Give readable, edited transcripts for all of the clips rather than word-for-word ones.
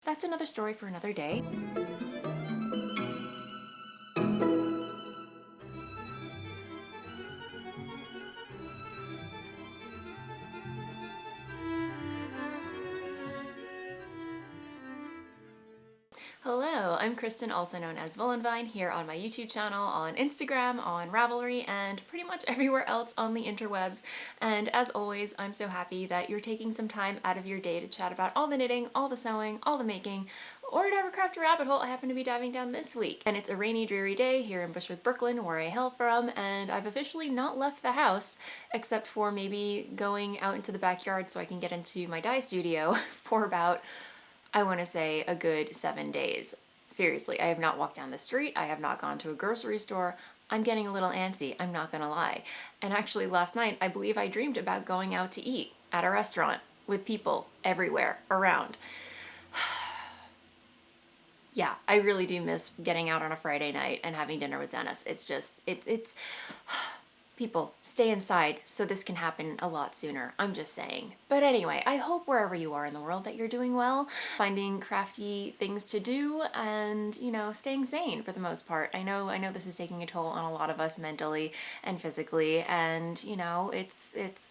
That's another story for another day. Hello, I'm Kristen, also known as Voolenvine, here on my YouTube channel, on Instagram, on Ravelry, and pretty much everywhere else on the interwebs. And as always, I'm so happy that you're taking some time out of your day to chat about all the knitting, all the sewing, all the making, or whatever crafty rabbit hole I happen to be diving down this week. And it's a rainy, dreary day here in Bushwick, Brooklyn, where I hail from, and I've officially not left the house, except for maybe going out into the backyard so I can get into my dye studio for about, I want to say, a good 7 days. Seriously, I have not walked down the street. I have not gone to a grocery store. I'm getting a little antsy, I'm not gonna lie. And actually last night, I believe I dreamed about going out to eat at a restaurant with people everywhere around. Yeah, I really do miss getting out on a Friday night and having dinner with Dennis. It's just, it's people, stay inside so this can happen a lot sooner. I'm just saying. But anyway, I hope wherever you are in the world that you're doing well, finding crafty things to do, and, you know, staying sane for the most part. I know this is taking a toll on a lot of us mentally and physically, and, you know, it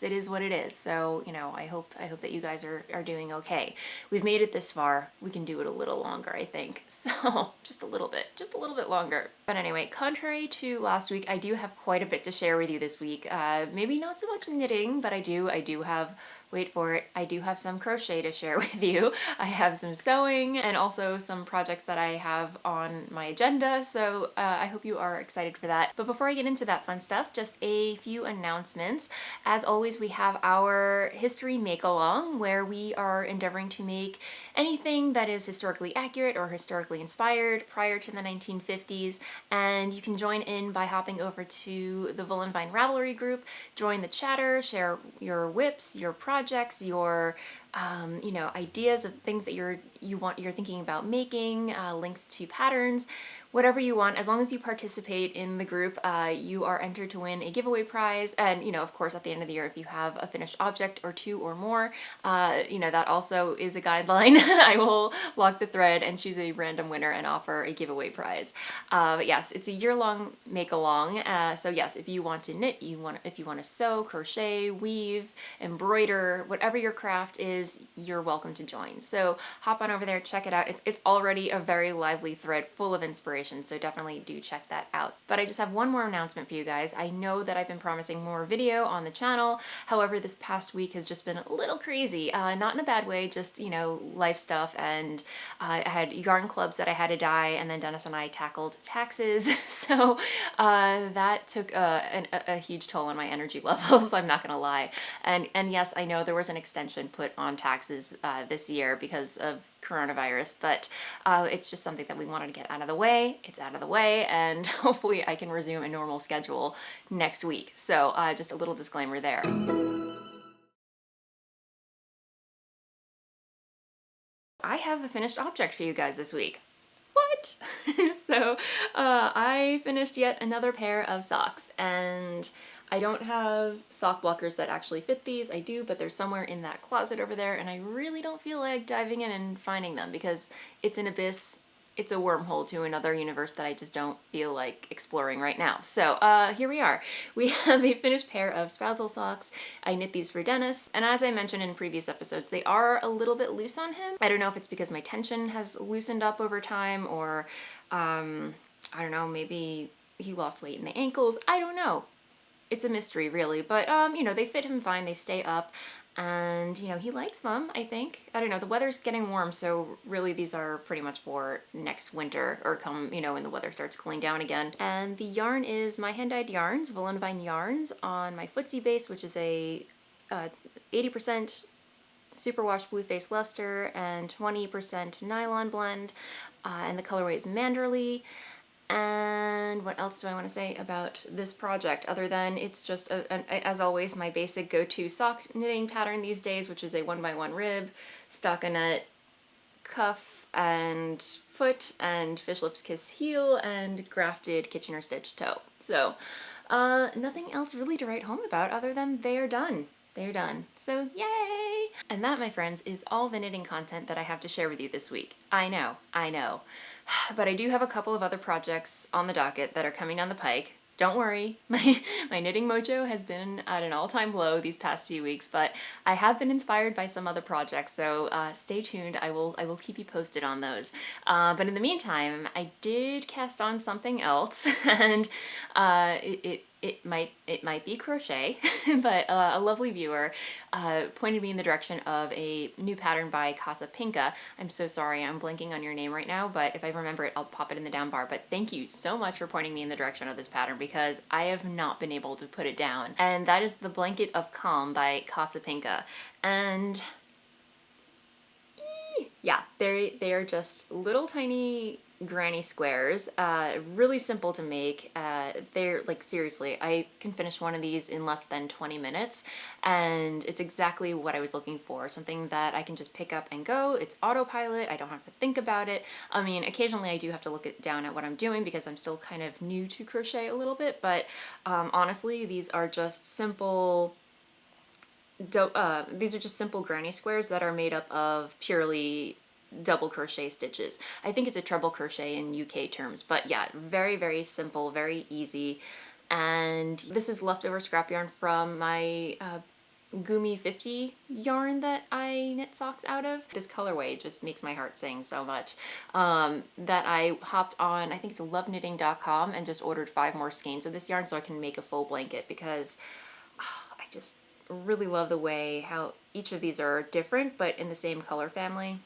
is what it is. So, you know, I hope that you guys are doing okay. We've made it this far. We can do it a little longer, I think. So, just a little bit longer. But anyway, contrary to last week, I do have quite a bit to share with you this week. Maybe not so much knitting, but I do have, wait for it, I do have some crochet to share with you. I have some sewing and also some projects that I have on my agenda, so I hope you are excited for that. But before I get into that fun stuff, just a few announcements. As always, we have our history make-along, where we are endeavoring to make anything that is historically accurate or historically inspired prior to the 1950s, and you can join in by hopping over to the Voolenvine Ravelry group, join the chatter, share your whips, your projects, your you know, ideas of things that you're thinking about making, links to patterns, whatever you want. As long as you participate in the group, you are entered to win a giveaway prize. And, you know, of course, at the end of the year, if you have a finished object or two or more, you know, that also is a guideline. I will lock the thread and choose a random winner and offer a giveaway prize. But yes, it's a year-long make-along. So yes, if you want to knit, if you want to sew, crochet, weave, embroider, whatever your craft is, you're welcome to join. So hop on over there, check it out. It's already a very lively thread full of inspiration, so definitely do check that out. But I just have one more announcement for you guys. I know that I've been promising more video on the channel. However, this past week has just been a little crazy. Not in a bad way, just, you know, life stuff, and I had yarn clubs that I had to dye, and then Dennis and I tackled taxes. So that took a huge toll on my energy levels, I'm not gonna lie. And yes, I know there was an extension put on taxes this year because of coronavirus, but it's just something that we wanted to get out of the way. It's out of the way, and hopefully I can resume a normal schedule next week. So just a little disclaimer there. I have a finished object for you guys this week. What? So I finished yet another pair of socks, and I don't have sock blockers that actually fit these. I do, but they're somewhere in that closet over there, and I really don't feel like diving in and finding them because it's an abyss. It's a wormhole to another universe that I just don't feel like exploring right now. So here we are. We have a finished pair of Spousal socks. I knit these for Dennis, and as I mentioned in previous episodes, they are a little bit loose on him. I don't know if it's because my tension has loosened up over time, or I don't know, maybe he lost weight in the ankles. I don't know. It's a mystery, really, but you know, they fit him fine. They stay up, and you know, he likes them, I think. I don't know, the weather's getting warm, so really these are pretty much for next winter, or come, you know, when the weather starts cooling down again. And the yarn is my hand-dyed yarns, Voolenvine yarns, on my Footsie base, which is a 80% superwash blue face luster and 20% nylon blend, and the colorway is Manderley. And what else do I want to say about this project other than it's just, as always, my basic go-to sock knitting pattern these days, which is a 1x1 rib, stockinette, cuff, and foot, and fish lips kiss heel, and grafted Kitchener stitch toe. So nothing else really to write home about other than they are done. They're done. So yay! And that, my friends, is all the knitting content that I have to share with you this week. I know. But I do have a couple of other projects on the docket that are coming down the pike. Don't worry, my knitting mojo has been at an all-time low these past few weeks, but I have been inspired by some other projects, so stay tuned. I will keep you posted on those. But in the meantime, I did cast on something else, and it might be crochet, but a lovely viewer pointed me in the direction of a new pattern by Casapinka. I'm so sorry, I'm blanking on your name right now, but if I remember it, I'll pop it in the down bar. But thank you so much for pointing me in the direction of this pattern, because I have not been able to put it down. And that is the Blanket of Calm by Casapinka. And yeah, they are just little tiny granny squares, really simple to make. They're like, seriously, I can finish one of these in less than 20 minutes, and it's exactly what I was looking for. Something that I can just pick up and go. It's autopilot. I don't have to think about it. I mean, occasionally I do have to look down at what I'm doing because I'm still kind of new to crochet a little bit, but honestly, these are just simple granny squares that are made up of purely double crochet stitches. I think it's a treble crochet in UK terms, but yeah, very, very simple, very easy. And this is leftover scrap yarn from my Goomy 50 yarn that I knit socks out of. This colorway just makes my heart sing so much that I hopped on, I think it's loveknitting.com, and just ordered 5 more skeins of this yarn so I can make a full blanket, because I just really love the way how each of these are different but in the same color family.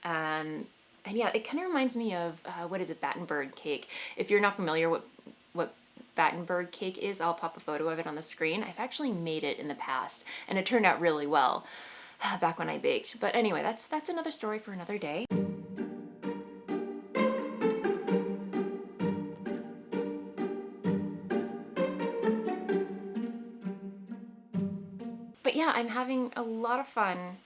And yeah, it kind of reminds me of what is it, Battenberg cake. If you're not familiar what Battenberg cake is, I'll pop a photo of it on the screen. I've actually made it in the past, and it turned out really well back when I baked. But anyway, that's another story for another day. But yeah, I'm having a lot of fun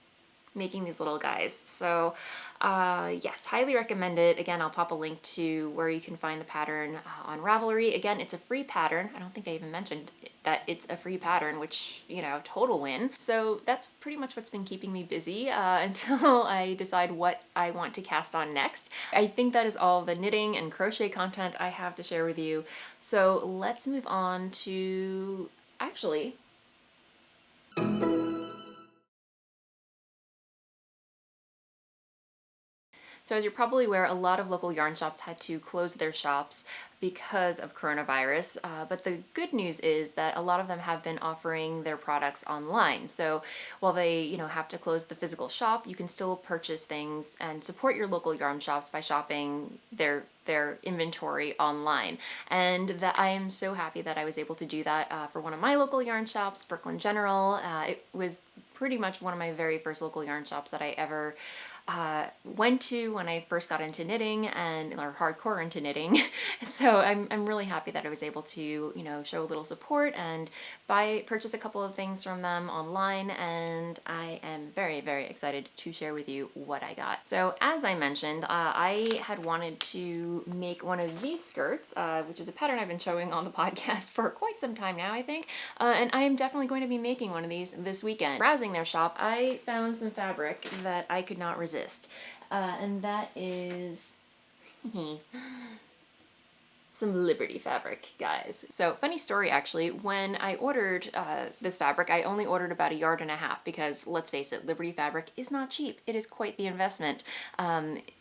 making these little guys. So yes, highly recommend it. Again, I'll pop a link to where you can find the pattern on Ravelry. Again, it's a free pattern. I don't think I even mentioned that it's a free pattern, which, you know, total win. So that's pretty much what's been keeping me busy until I decide what I want to cast on next. I think that is all the knitting and crochet content I have to share with you. So let's move on to, actually, so as you're probably aware, a lot of local yarn shops had to close their shops because of coronavirus, but the good news is that a lot of them have been offering their products online. So while they, you know, have to close the physical shop, you can still purchase things and support your local yarn shops by shopping their inventory online. And that I am so happy that I was able to do that for one of my local yarn shops, Brooklyn General. It was pretty much one of my very first local yarn shops that I ever went to when I first got into knitting, or hardcore into knitting. So I'm really happy that I was able to, you know, show a little support and purchase a couple of things from them online, and I am very, very excited to share with you what I got. So as I mentioned, I had wanted to make one of these skirts, which is a pattern I've been showing on the podcast for quite some time now, I think, and I am definitely going to be making one of these this weekend. Browsing their shop, I found some fabric that I could not resist, and that is some Liberty fabric, guys. So funny story, actually, when I ordered this fabric, I only ordered about 1.5 yards because, let's face it, Liberty fabric is not cheap. It is quite the investment.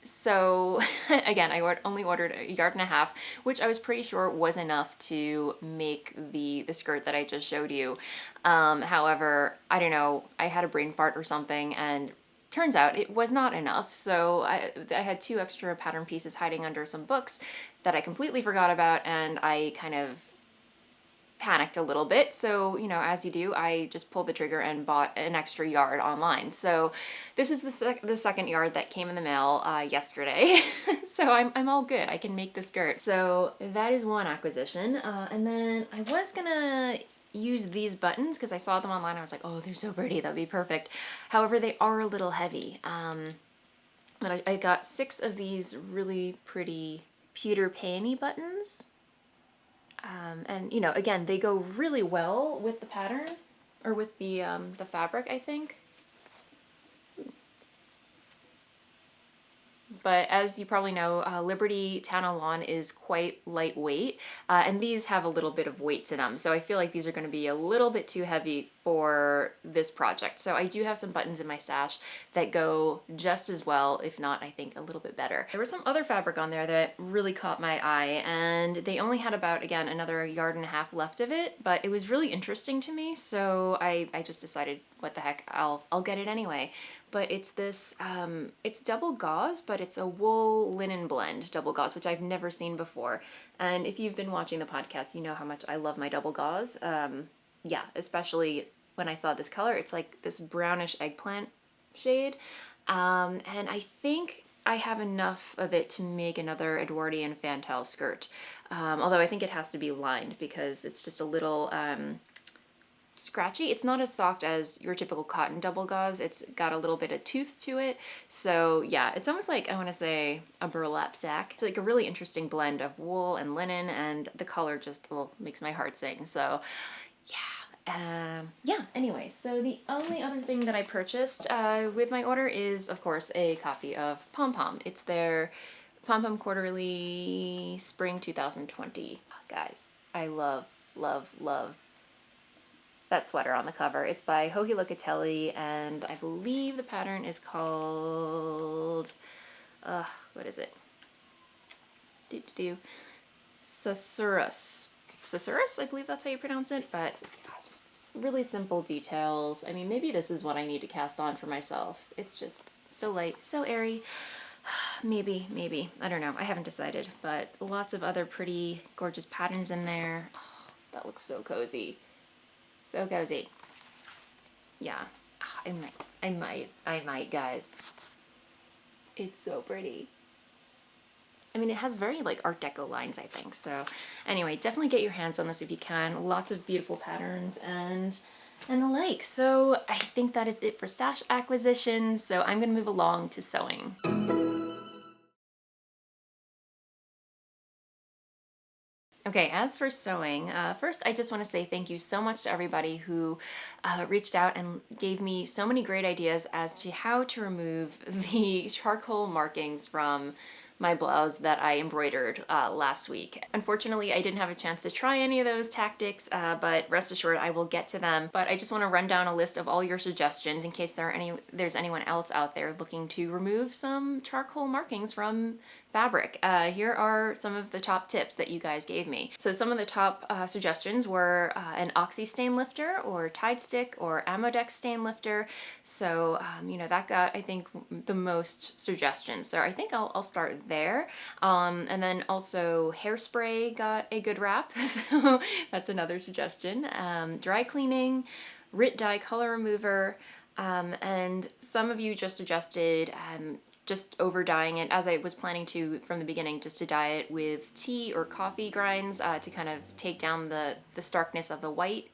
So again, I only ordered 1.5 yards, which I was pretty sure was enough to make the skirt that I just showed you. However, I don't know, I had a brain fart or something, and turns out it was not enough, so I had 2 extra pattern pieces hiding under some books that I completely forgot about, and I kind of panicked a little bit. So, you know, as you do, I just pulled the trigger and bought an extra yard online. So this is the second yard that came in the mail yesterday. So I'm all good. I can make the skirt. So that is one acquisition. And then I was gonna use these buttons because I saw them online. I was like, oh, they're so pretty. That'd be perfect. However, they are a little heavy. But I got 6 of these really pretty pewter peony buttons. And, you know, again, they go really well with the pattern, or with the fabric, I think. but as you probably know, Liberty Tana lawn is quite lightweight, and these have a little bit of weight to them. So I feel like these are going to be a little bit too heavy for this project. So I do have some buttons in my stash that go just as well, if not, I think a little bit better. There was some other fabric on there that really caught my eye, and they only had about, again, another yard and a half left of it, but it was really interesting to me, so I just decided, what the heck, I'll get it anyway. But it's this, it's double gauze, but it's a wool linen blend double gauze, which I've never seen before. And if you've been watching the podcast, you know how much I love my double gauze. Yeah, especially when I saw this color, it's like this brownish eggplant shade. And I think I have enough of it to make another Edwardian fantail skirt. Although I think it has to be lined because it's just a little, scratchy. It's not as soft as your typical cotton double gauze. It's got a little bit of tooth to it. So yeah, it's almost like, I want to say, a burlap sack. It's like a really interesting blend of wool and linen, and the color just, well, makes my heart sing. So yeah, anyway, so the only other thing that I purchased with my order is, of course, a copy of Pom Pom. It's their Pom Pom Quarterly Spring 2020. Guys, I love, love, love that sweater on the cover. It's by Joji Locatelli, and I believe the pattern is called, what is it? Susurrus. Susurrus, I believe that's how you pronounce it, but just really simple details. I mean, maybe this is what I need to cast on for myself. It's just so light, so airy. Maybe. I don't know. I haven't decided, but lots of other pretty, gorgeous patterns in there. Oh, that looks so cozy. So cozy. Yeah. Oh, I might, guys. It's so pretty. I mean, it has very like Art Deco lines, I think. So anyway, definitely get your hands on this if you can. Lots of beautiful patterns and the like. So I think that is it for stash acquisitions. So I'm gonna move along to sewing. Okay, as for sewing, first I just want to say thank you so much to everybody who reached out and gave me so many great ideas as to how to remove the charcoal markings from my blouse that I embroidered last week. Unfortunately, I didn't have a chance to try any of those tactics, but rest assured I will get to them. But I just want to run down a list of all your suggestions in case there's anyone else out there looking to remove some charcoal markings from fabric. Here are some of the top tips that you guys gave me. So some of the top suggestions were an Oxystain lifter, or TideStick, or Amodex Stain lifter. So, you know, that got, I think, the most suggestions. So I think I'll start there. And then also Hairspray got a good rap. So that's another suggestion. Drycleaning, Rit Dye color remover, and some of you just suggested just over dyeing it, as I was planning to from the beginning, just to dye it with tea or coffee grinds to kind of take down the starkness of the white.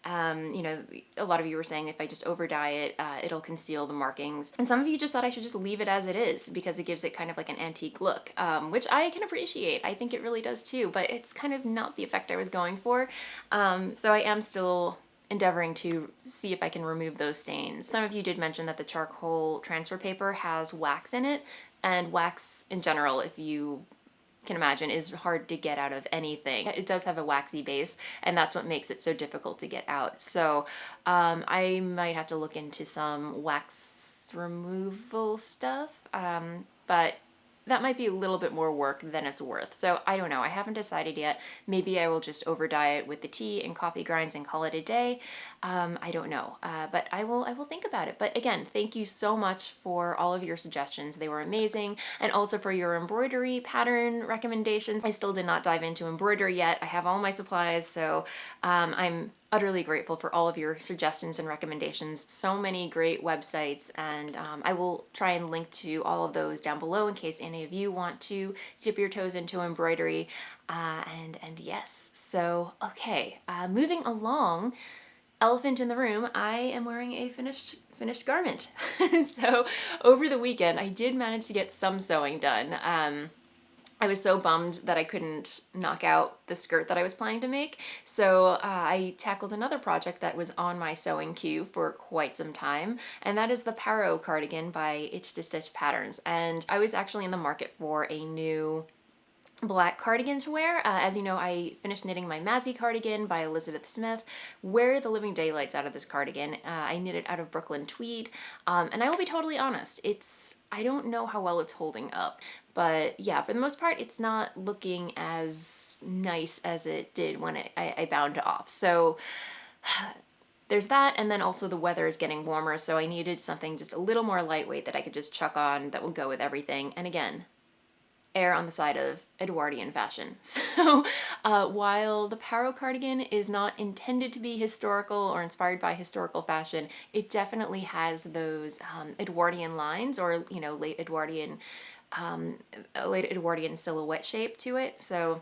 You know, a lot of you were saying if I just over dye it, it'll conceal the markings. And some of you just thought I should just leave it as it is because it gives it kind of like an antique look, which I can appreciate. I think it really does too, but it's kind of not the effect I was going for. So I am still endeavoring to see if I can remove those stains. Some of you did mention that the charcoal transfer paper has wax in it, and wax in general, if you can imagine, is hard to get out of anything. It does have a waxy base, and that's what makes it so difficult to get out. So I might have to look into some wax removal stuff, but that might be a little bit more work than it's worth. So I don't know. I haven't decided yet. Maybe I will just over dye it with the tea and coffee grinds and call it a day. I don't know. But I will think about it. But again, thank you so much for all of your suggestions. They were amazing. And also for your embroidery pattern recommendations. I still did not dive into embroidery yet. I have all my supplies. So I'm utterly grateful for all of your suggestions and recommendations. So many great websites, and I will try and link to all of those down below in case any of you want to dip your toes into embroidery. And yes, so okay, moving along. Elephant in the room, I am wearing a finished garment. So over the weekend, I did manage to get some sewing done. I was so bummed that I couldn't knock out the skirt that I was planning to make. So I tackled another project that was on my sewing queue for quite some time, and that is the Paro cardigan by Itch to Stitch Patterns. And I was actually in the market for a new black cardigan to wear. As you know, I finished knitting my Mazzy cardigan by Elizabeth Smith. Wear the living daylights out of this cardigan. I knit it out of Brooklyn tweed, and I will be totally honest, I don't know how well it's holding up, but yeah, for the most part, it's not looking as nice as it did when I bound it off. So there's that, and then also the weather is getting warmer, so I needed something just a little more lightweight that I could just chuck on that will go with everything. And again, err on the side of Edwardian fashion. So while the Paro cardigan is not intended to be historical or inspired by historical fashion, it definitely has those Edwardian lines, or late Edwardian silhouette shape to it. So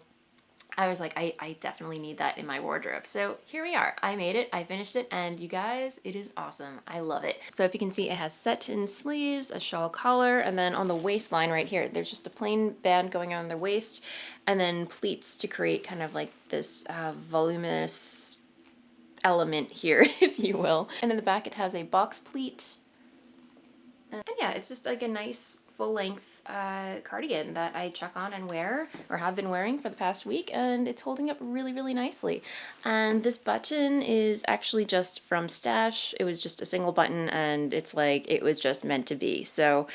I was like, I definitely need that in my wardrobe. So here we are. I made it, I finished it, and you guys, it is awesome. I love it. So if you can see, it has set-in sleeves, a shawl collar, and then on the waistline right here, there's just a plain band going on the waist, and then pleats to create kind of like this voluminous element here, if you will. And in the back, it has a box pleat. And yeah, it's just like a nice full-length cardigan that I chuck on and wear, or have been wearing for the past week, and it's holding up really, really nicely. And this button is actually just from Stash. It was just a single button, and it's like it was just meant to be. So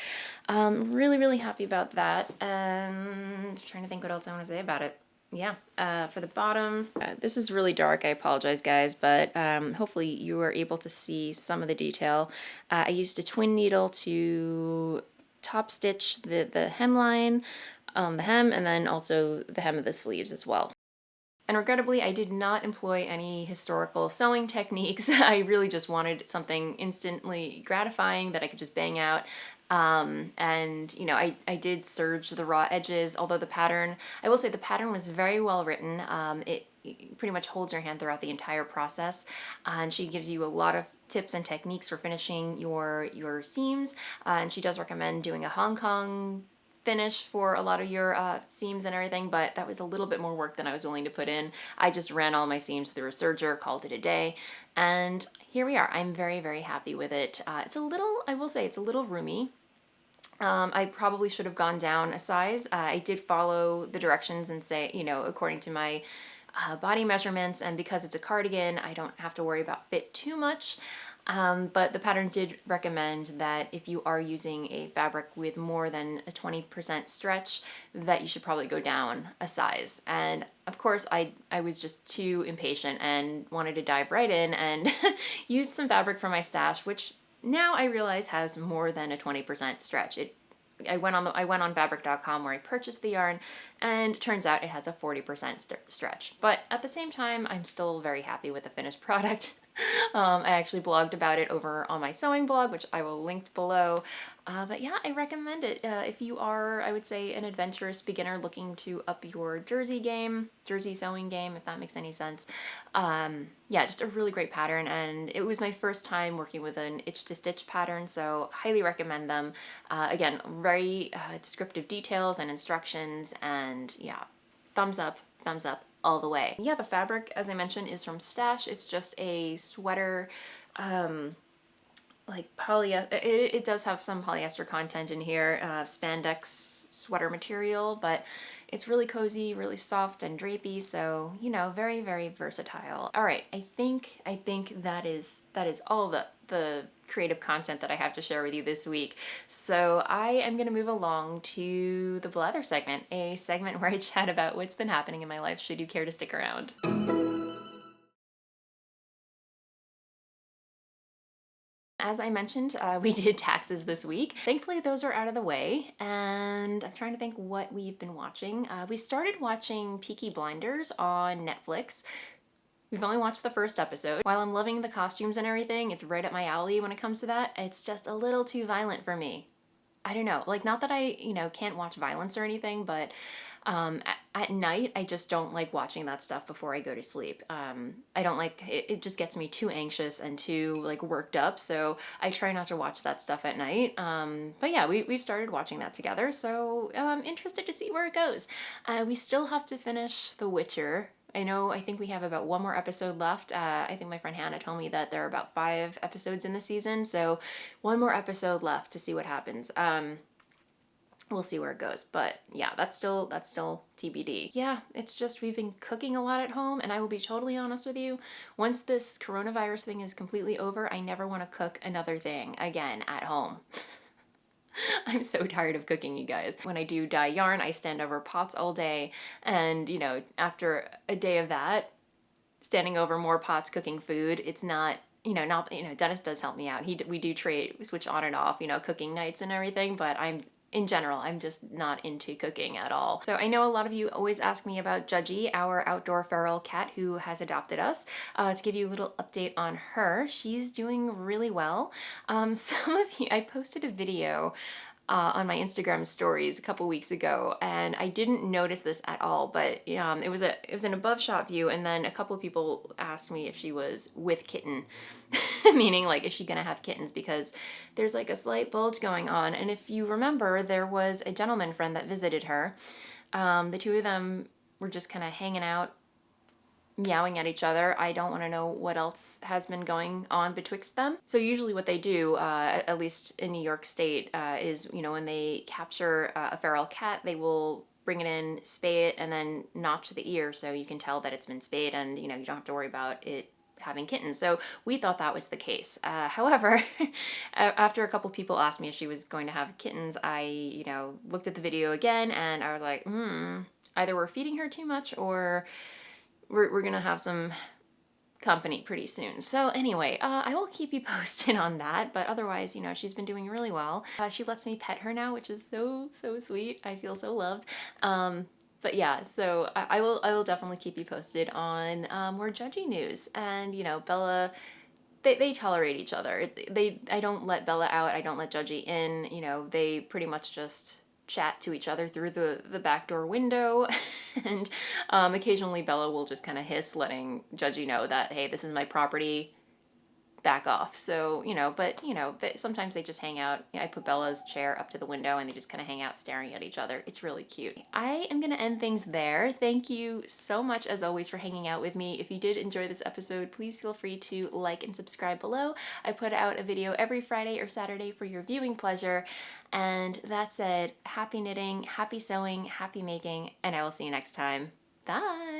really, really happy about that. And trying to think what else I want to say about it. Yeah, for the bottom, this is really dark, I apologize guys, but hopefully you were able to see some of the detail. I used a twin needle to top stitch the hemline on the hem, and then also the hem of the sleeves as well. And regrettably, I did not employ any historical sewing techniques. I really just wanted something instantly gratifying that I could just bang out. And I did serge the raw edges, although the pattern, I will say the pattern was very well written. It pretty much holds your hand throughout the entire process, and she gives you a lot of tips and techniques for finishing your seams, and she does recommend doing a Hong Kong finish for a lot of your seams and everything, but that was a little bit more work than I was willing to put in. I just ran all my seams through a serger, called it a day, and here we are. I'm very, very happy with it. It's a little, I will say, it's a little roomy. I probably should have gone down a size. I did follow the directions and say, according to my body measurements, and because it's a cardigan, I don't have to worry about fit too much. But the pattern did recommend that if you are using a fabric with more than a 20% stretch, that you should probably go down a size. And of course, I was just too impatient and wanted to dive right in and use some fabric from my stash, which now I realize has more than a 20% stretch. I went on fabric.com where I purchased the yarn, and it turns out it has a 40% stretch. But at the same time, I'm still very happy with the finished product. I actually blogged about it over on my sewing blog, which I will link below. But yeah, I recommend it if you are, I would say, an adventurous beginner looking to up your jersey sewing game, if that makes any sense. Yeah, just a really great pattern, and it was my first time working with an itch to stitch pattern, so highly recommend them. Again, very descriptive details and instructions, and yeah, thumbs up all the way. Yeah, the fabric, as I mentioned, is from Stash. It's just a sweater, like polyester. It does have some polyester content in here, spandex sweater material, but it's really cozy, really soft and drapey, so very, very versatile. All right, I think that is all the creative content that I have to share with you this week. So I am going to move along to the blather segment, a segment where I chat about what's been happening in my life, should you care to stick around. As I mentioned, we did taxes this week. Thankfully, those are out of the way, and I'm trying to think what we've been watching. We started watching Peaky Blinders on Netflix. We've only watched the first episode. While I'm loving the costumes and everything, it's right up my alley when it comes to that. It's just a little too violent for me. I don't know, like, not that I, you know, can't watch violence or anything, but at night, I just don't like watching that stuff before I go to sleep. I don't like it, it just gets me too anxious and too like worked up. So I try not to watch that stuff at night. But yeah, we've started watching that together. So I'm interested to see where it goes. We still have to finish The Witcher. I think we have about one more episode left. I think my friend Hannah told me that there are about 5 episodes in the season. So one more episode left to see what happens. We'll see where it goes, but yeah, that's still TBD. Yeah, it's just we've been cooking a lot at home, and I will be totally honest with you, once this coronavirus thing is completely over, I never want to cook another thing again at home. I'm so tired of cooking, you guys. When I do dye yarn, I stand over pots all day, and after a day of that, standing over more pots cooking food, it's not Dennis does help me out. We do switch on and off, cooking nights and everything, but in general, I'm just not into cooking at all. So I know a lot of you always ask me about Judgy, our outdoor feral cat who has adopted us. To give you a little update on her, she's doing really well. Some of you, I posted a video on my Instagram stories a couple weeks ago, and I didn't notice this at all, but it was an above shot view, and then a couple of people asked me if she was with kitten, meaning like, is she gonna have kittens, because there's like a slight bulge going on, and if you remember, there was a gentleman friend that visited her. The two of them were just kind of hanging out, meowing at each other. I don't want to know what else has been going on betwixt them. So usually what they do, at least in New York State, is, when they capture a feral cat, they will bring it in, spay it, and then notch the ear so you can tell that it's been spayed, and, you don't have to worry about it having kittens. So we thought that was the case. However, after a couple people asked me if she was going to have kittens, I, looked at the video again, and I was like, either we're feeding her too much, or we're gonna have some company pretty soon. So anyway, I will keep you posted on that, but otherwise, she's been doing really well. She lets me pet her now, which is so sweet. I feel so loved. But yeah, so I will definitely keep you posted on more Judgy news. And Bella, they tolerate each other. I don't let Bella out, I don't let Judgy in. They pretty much just chat to each other through the back door window, and occasionally Bella will just kind of hiss, letting Judgy know that, hey, this is my property, back off. So, but sometimes they just hang out. I put Bella's chair up to the window, and they just kind of hang out staring at each other. It's really cute. I am gonna end things there. Thank you so much, as always, for hanging out with me. If you did enjoy this episode, please feel free to like and subscribe below. I put out a video every Friday or Saturday for your viewing pleasure. And that said, happy knitting, happy sewing, happy making, and I will see you next time. Bye!